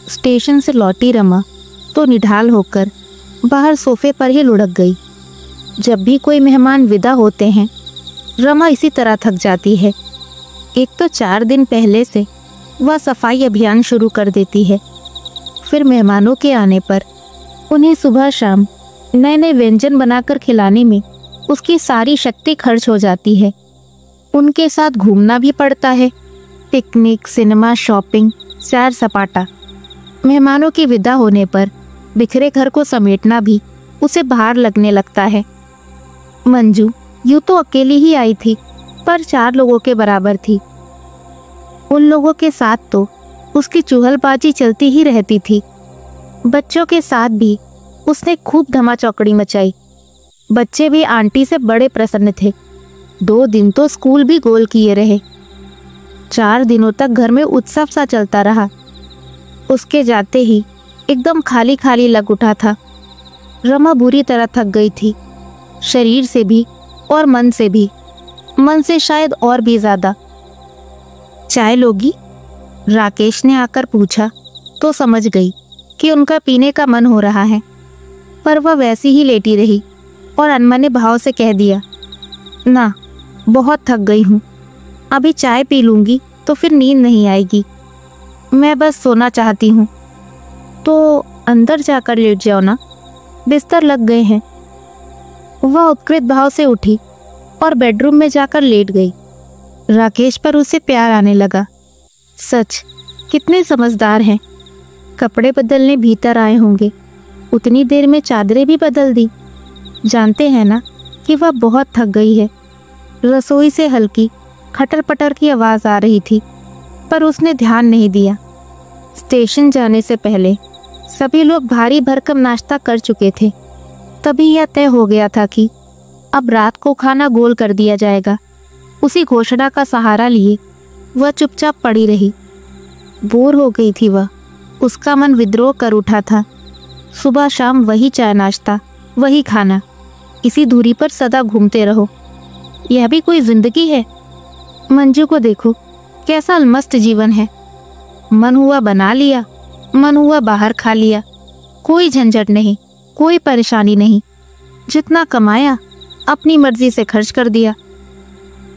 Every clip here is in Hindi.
स्टेशन से लौटी रमा तो निढाल होकर बाहर सोफे पर ही लुढ़क गई। जब भी कोई मेहमान विदा होते हैं रमा इसी तरह थक जाती है। एक तो 4 दिन पहले से वह सफाई अभियान शुरू कर देती है, फिर मेहमानों के आने पर उन्हें सुबह शाम नए नए व्यंजन बनाकर खिलाने में उसकी सारी शक्ति खर्च हो जाती है। उनके साथ घूमना भी पड़ता है, पिकनिक, सिनेमा, शॉपिंग, सैर सपाटा। मेहमानों की विदा होने पर बिखरे घर को समेटना भी उसे भार लगने लगता है। मंजू यूं तो अकेली ही आई थी, पर 4 लोगों के बराबर थी। उन लोगों के साथ तो उसकी चुहलबाजी चलती ही रहती थी। बच्चों के साथ भी उसने खूब धमाचौकड़ी मचाई। बच्चे भी आंटी से बड़े प्रसन्न थे। 2 दिन तो स्कूल भी गोल किए रहे। 4 दिनों तक घर में उत्सव सा चलता रहा। उसके जाते ही एकदम खाली खाली लग उठा था। रमा बुरी तरह थक गई थी, शरीर से भी और मन से भी। मन से शायद और भी ज्यादा। चाय लोगी? राकेश ने आकर पूछा तो समझ गई कि उनका पीने का मन हो रहा है, पर वह वैसी ही लेटी रही और अनमने भाव से कह दिया, ना, बहुत थक गई हूँ। अभी चाय पी लूँगी तो फिर नींद नहीं आएगी। मैं बस सोना चाहती हूँ। तो अंदर जाकर लेट जाओ ना, बिस्तर लग गए हैं। वह उत्कृत भाव से उठी और बेडरूम में जाकर लेट गई। राकेश पर उसे प्यार आने लगा। सच, कितने समझदार हैं। कपड़े बदलने भीतर आए होंगे, उतनी देर में चादरें भी बदल दी। जानते हैं ना कि वह बहुत थक गई है। रसोई से हल्की खटर पटर की आवाज़ आ रही थी, पर उसने ध्यान नहीं दिया। स्टेशन जाने से पहले सभी लोग भारी भरकम नाश्ता कर चुके थे। तभी यह तय हो गया था कि अब रात को खाना गोल कर दिया जाएगा। उसी घोषणा का सहारा लिए वह चुपचाप पड़ी रही। बोर हो गई थी वह। उसका मन विद्रोह कर उठा था। सुबह शाम वही चाय नाश्ता, वही खाना, इसी दूरी पर सदा घूमते रहो। यह भी कोई जिंदगी है? मंजू को देखो, कैसा अलमस्त जीवन है। मन हुआ बना लिया, मन हुआ बाहर खा लिया। कोई झंझट नहीं, कोई परेशानी नहीं। जितना कमाया अपनी मर्जी से खर्च कर दिया।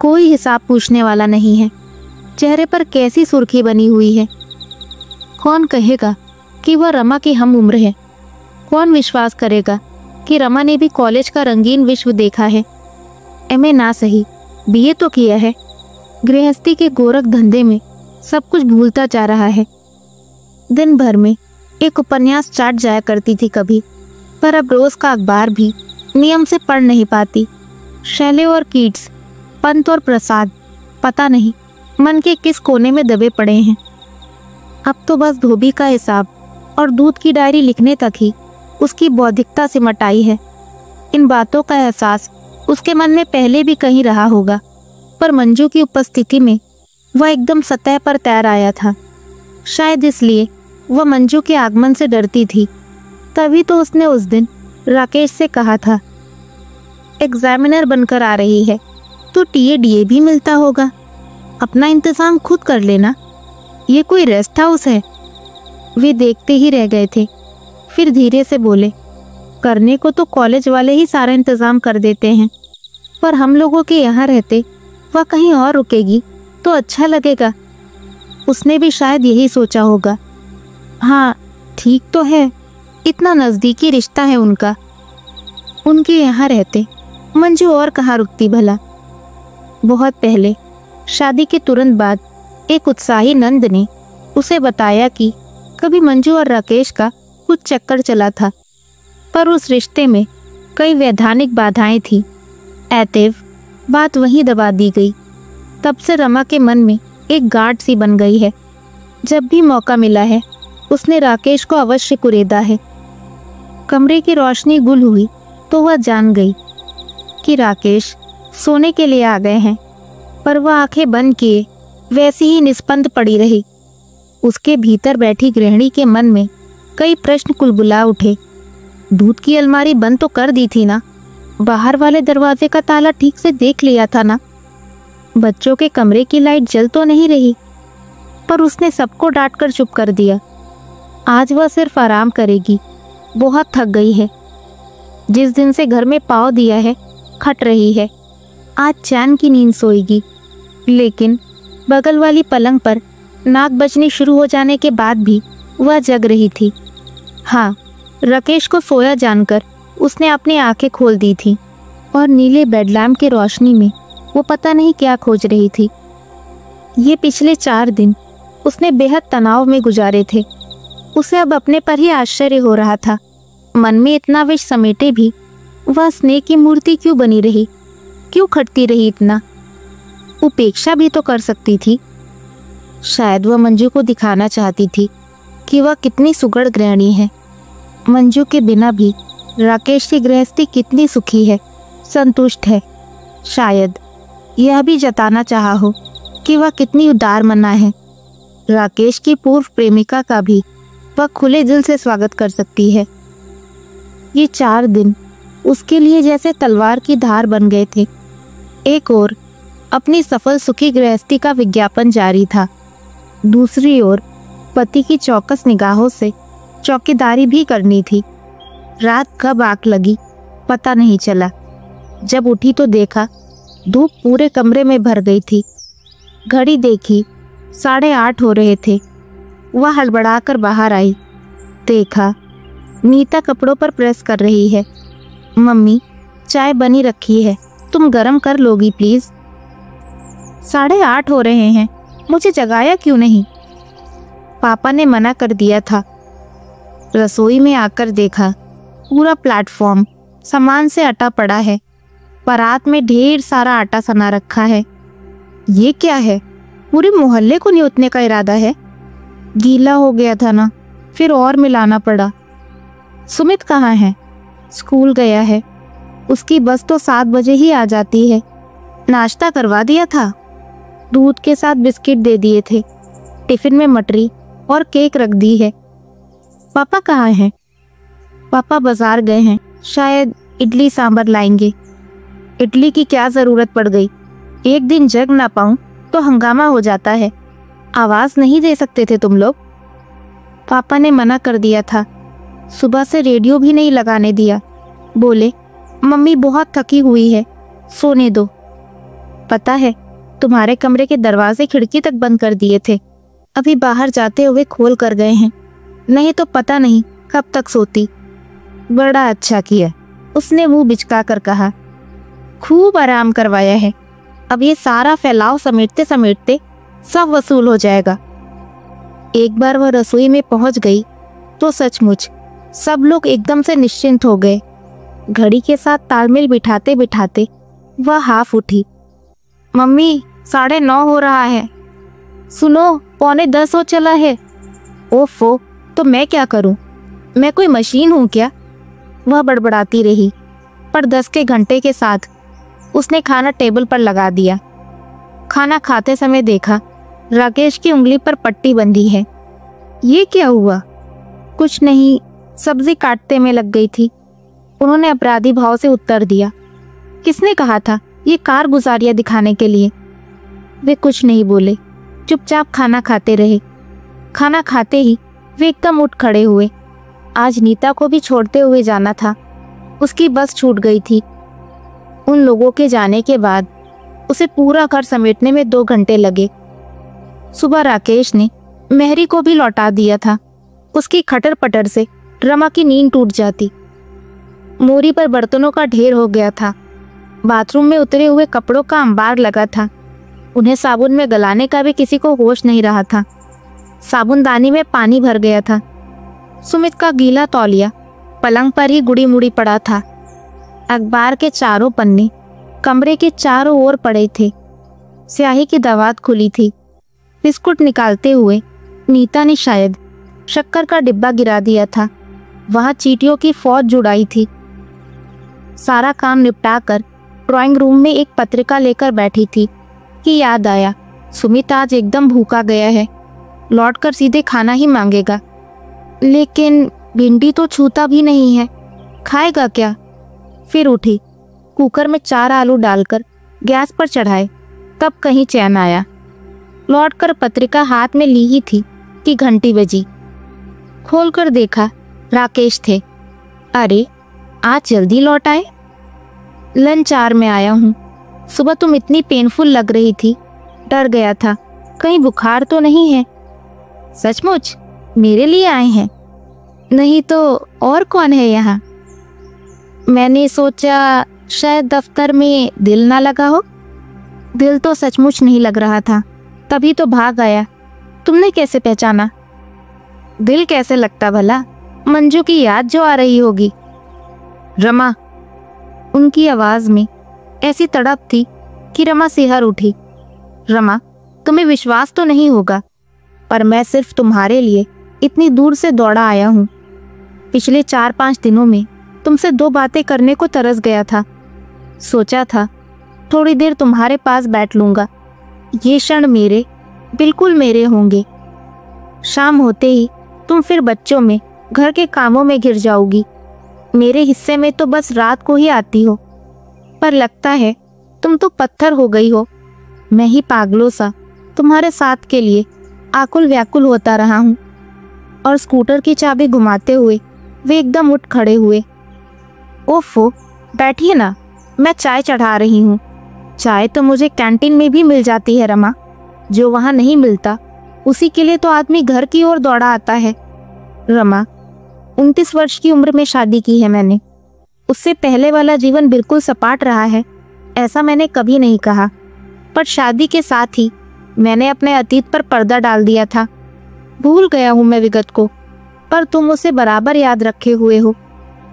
कोई हिसाब पूछने वाला नहीं है। चेहरे पर कैसी सुर्खी बनी हुई है। कौन कहेगा कि वह रमा की हम उम्र है? कौन विश्वास करेगा कि रमा ने भी कॉलेज का रंगीन विश्व देखा है? एमए ना सही, बीए तो किया है। गृहस्थी के गोरख धंधे में सब कुछ भूलता जा रहा है। दिन भर में एक उपन्यास चाट जाया करती थी कभी, पर अब रोज का अखबार भी नियम से पढ़ नहीं पाती। शैले और कीट्स, पंत और प्रसाद, पता नहीं मन के किस कोने में दबे पड़े हैं। अब तो बस धोबी का हिसाब और दूध की डायरी लिखने तक ही उसकी बौद्धिकता सिमट आई है। इन बातों का एहसास उसके मन में पहले भी कहीं रहा होगा, पर मंजू की उपस्थिति में वह एकदम सतह पर तैर आया था। शायद इसलिए वह मंजू के आगमन से डरती थी। तभी तो उसने उस दिन राकेश से कहा था, एग्जामिनर बनकर आ रही है तो टीए डीए भी मिलता होगा, अपना इंतजाम खुद कर लेना। ये कोई रेस्ट हाउस है? वे देखते ही रह गए थे। फिर धीरे से बोले, करने को तो कॉलेज वाले ही सारा इंतजाम कर देते हैं, पर हम लोगों के यहाँ रहते वह कहीं और रुकेगी तो अच्छा लगेगा। उसने भी शायद यही सोचा होगा। हाँ ठीक तो है, इतना नज़दीकी रिश्ता है उनका। उनके यहाँ रहते मंजू और कहाँ रुकती भला। बहुत पहले, शादी के तुरंत बाद, एक उत्साही नंद ने उसे बताया कि कभी मंजू और राकेश का कुछ चक्कर चला था, पर उस रिश्ते में कई वैधानिक बाधाएं थीं। ऐतिव बात वहीं दबा दी गई। तब से रमा के मन में एक गांठ सी बन गई है। जब भी मौका मिला है उसने राकेश को अवश्य कुरेदा है। कमरे की रोशनी गुल हुई तो वह जान गई कि राकेश सोने के लिए आ गए हैं, पर वह आंखें बंद किए वैसी ही निस्पंद पड़ी रही। उसके भीतर बैठी गृहिणी के मन में कई प्रश्न कुलबुला उठे। दूध की अलमारी बंद तो कर दी थी ना? बाहर वाले दरवाजे का ताला ठीक से देख लिया था ना? बच्चों के कमरे की लाइट जल तो नहीं रही? पर उसने सबको डांट कर चुप कर दिया। आज वह सिर्फ आराम करेगी, बहुत थक गई है। जिस दिन से घर में पाँव दिया है खट रही है। आज चैन की नींद सोएगी। लेकिन बगल वाली पलंग पर नाक बजनी शुरू हो जाने के बाद भी वह जग रही थी। हाँ, राकेश को सोया जानकर उसने अपनी आंखें खोल दी थी और नीले बेडलैम्प की रोशनी में वो पता नहीं क्या खोज रही थी। ये पिछले 4 दिन उसने बेहद तनाव में गुजारे थे। उसे अब अपने पर ही आश्चर्य हो रहा था। मन में इतना विष समेटे भी वह स्नेह की मूर्ति क्यों बनी रही, क्यों खटती रही इतना? उपेक्षा भी तो कर सकती थी। शायद वह मंजू को दिखाना चाहती थी कि वह कितनी सुघड़ गृहिणी है। मंजू के बिना भी राकेश की गृहस्थी कितनी सुखी है, संतुष्ट है। शायद यह भी जताना चाहा हो कि वह कितनी उदार मना है। राकेश की पूर्व प्रेमिका का भी वह खुले दिल से स्वागत कर सकती है। ये 4 दिन उसके लिए जैसे तलवार की धार बन गए थे। एक ओर अपनी सफल सुखी गृहस्थी का विज्ञापन जारी था, दूसरी ओर पति की चौकस निगाहों से चौकीदारी भी करनी थी। रात कब आग लगी पता नहीं चला। जब उठी तो देखा धूप पूरे कमरे में भर गई थी। घड़ी देखी 8:30 हो रहे थे। वह हड़बड़ाकर बाहर आई। देखा नीता कपड़ों पर प्रेस कर रही है। मम्मी, चाय बनी रखी है, तुम गरम कर लोगी प्लीज? 8:30 हो रहे हैं, मुझे जगाया क्यों नहीं? पापा ने मना कर दिया था। रसोई में आकर देखा पूरा प्लेटफॉर्म सामान से अटा पड़ा है। परात में ढेर सारा आटा सना रखा है। ये क्या है? पूरे मोहल्ले को न्योतने का इरादा है। गीला हो गया था ना, फिर और मिलाना पड़ा। सुमित कहाँ है? स्कूल गया है। उसकी बस तो 7 बजे ही आ जाती है। नाश्ता करवा दिया था, दूध के साथ बिस्किट दे दिए थे। टिफिन में मटरी और केक रख दी है। पापा कहाँ हैं? पापा बाजार गए हैं, शायद इडली सांभर लाएंगे। इडली की क्या ज़रूरत पड़ गई? एक दिन जग ना पाऊँ तो हंगामा हो जाता है। आवाज़ नहीं दे सकते थे तुम लोग? पापा ने मना कर दिया था। सुबह से रेडियो भी नहीं लगाने दिया। बोले मम्मी बहुत थकी हुई है, सोने दो। पता है तुम्हारे कमरे के दरवाजे खिड़की तक बंद कर दिए थे, अभी बाहर जाते हुए खोल कर गए हैं, नहीं तो पता नहीं कब तक सोती। बड़ा अच्छा किया, उसने मुंह बिचका कर कहा। खूब आराम करवाया है, अब ये सारा फैलाव समेटते समेटते सब वसूल हो जाएगा। एक बार वह रसोई में पहुंच गई तो सचमुच सब लोग एकदम से निश्चिंत हो गए। घड़ी के साथ तालमेल बिठाते बिठाते वह हाफ उठी। मम्मी 9:30 हो रहा है। सुनो 9:45 हो चला है। ओफो, तो मैं क्या करूं? मैं कोई मशीन हूं क्या? वह बड़बड़ाती रही, पर 10 के घंटे के साथ उसने खाना टेबल पर लगा दिया। खाना खाते समय देखा राकेश की उंगली पर पट्टी बंधी है। ये क्या हुआ? कुछ नहीं, सब्जी काटते में लग गई थी, उन्होंने अपराधी भाव से उत्तर दिया। किसने कहा था ये कारगुजारियां दिखाने के लिए? वे कुछ नहीं बोले, चुपचाप खाना खाते रहे। खाना खाते ही वे एकदम उठ खड़े हुए। आज नीता को भी छोड़ते हुए जाना था, उसकी बस छूट गई थी। उन लोगों के जाने के बाद उसे पूरा घर समेटने में 2 घंटे लगे। सुबह राकेश ने मेहरी को भी लौटा दिया था। उसकी खटर पटर से रमा की नींद टूट जाती। मोरी पर बर्तनों का ढेर हो गया था। बाथरूम में उतरे हुए कपड़ों का अंबार लगा था। उन्हें साबुन में गलाने का भी किसी को होश नहीं रहा था। साबुनदानी में पानी भर गया था। सुमित का गीला तौलिया पलंग पर ही गुड़ी मुड़ी पड़ा था। अखबार के चारों पन्ने कमरे के चारों ओर पड़े थे। स्याही की दवात खुली थी। बिस्कुट निकालते हुए नीता ने शायद शक्कर का डिब्बा गिरा दिया था। वहां चींटियों की फौज जुड़ाई थी। सारा काम निपटाकर ड्राइंग रूम में एक पत्रिका लेकर बैठी थी कि याद आया सुमित आज एकदम भूखा गया है, लौटकर सीधे खाना ही मांगेगा। लेकिन भिंडी तो छूता भी नहीं है, खाएगा क्या? फिर उठी, कुकर में 4 आलू डालकर गैस पर चढ़ाए, तब कहीं चैन आया। लौटकर पत्रिका हाथ में ली ही थी कि घंटी बजी। खोलकर देखा, राकेश थे। अरे, आज जल्दी लौट आए। लंच आवर में आया हूँ। सुबह तुम इतनी पेनफुल लग रही थी, डर गया था कहीं बुखार तो नहीं है। सचमुच मेरे लिए आए हैं? नहीं तो और कौन है यहाँ? मैंने सोचा शायद दफ्तर में दिल ना लगा हो। दिल तो सचमुच नहीं लग रहा था, तभी तो भाग आया। तुमने कैसे पहचाना? दिल कैसे लगता भला? मंजू की याद जो आ रही होगी। रमा। उनकी आवाज में ऐसी तड़प थी कि रमा सिहर उठी। रमा, तुम्हें विश्वास तो नहीं होगा, पर मैं सिर्फ तुम्हारे लिए इतनी दूर से दौड़ा आया हूँ। पिछले 4-5 दिनों में तुमसे 2 बातें करने को तरस गया था। सोचा था थोड़ी देर तुम्हारे पास बैठ लूंगा। ये क्षण मेरे, बिल्कुल मेरे होंगे। शाम होते ही तुम फिर बच्चों में, घर के कामों में घिर जाओगी। मेरे हिस्से में तो बस रात को ही आती हो। पर लगता है तुम तो पत्थर हो गई हो। मैं ही पागलों सा तुम्हारे साथ के लिए आकुल व्याकुल होता रहा हूँ। और स्कूटर की चाबी घुमाते हुए वे एकदम उठ खड़े हुए। ओफो, बैठिए ना, मैं चाय चढ़ा रही हूँ। चाय तो मुझे कैंटीन में भी मिल जाती है रमा। जो वहाँ नहीं मिलता उसी के लिए तो आदमी घर की ओर दौड़ा आता है। रमा, 29 वर्ष की उम्र में शादी की है मैंने। उससे पहले वाला जीवन बिल्कुल सपाट रहा है, ऐसा मैंने कभी नहीं कहा। पर शादी के साथ ही मैंने अपने अतीत पर पर्दा डाल दिया था। भूल गया हूँ मैं विगत को, पर तुम उसे बराबर याद रखे हुए हो।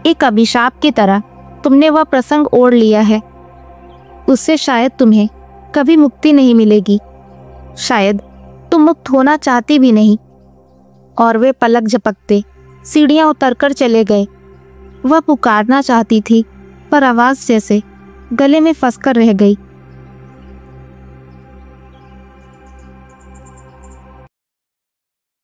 एक अभिशाप की तरह तुमने वह प्रसंग ओढ़ लिया है। उससे शायद तुम्हें कभी मुक्ति नहीं मिलेगी। शायद तुम मुक्त होना चाहती भी नहीं। और वे पलक झपकते सीढ़ियां उतरकर चले गए। वह पुकारना चाहती थी, पर आवाज जैसे गले में फंसकर रह गई।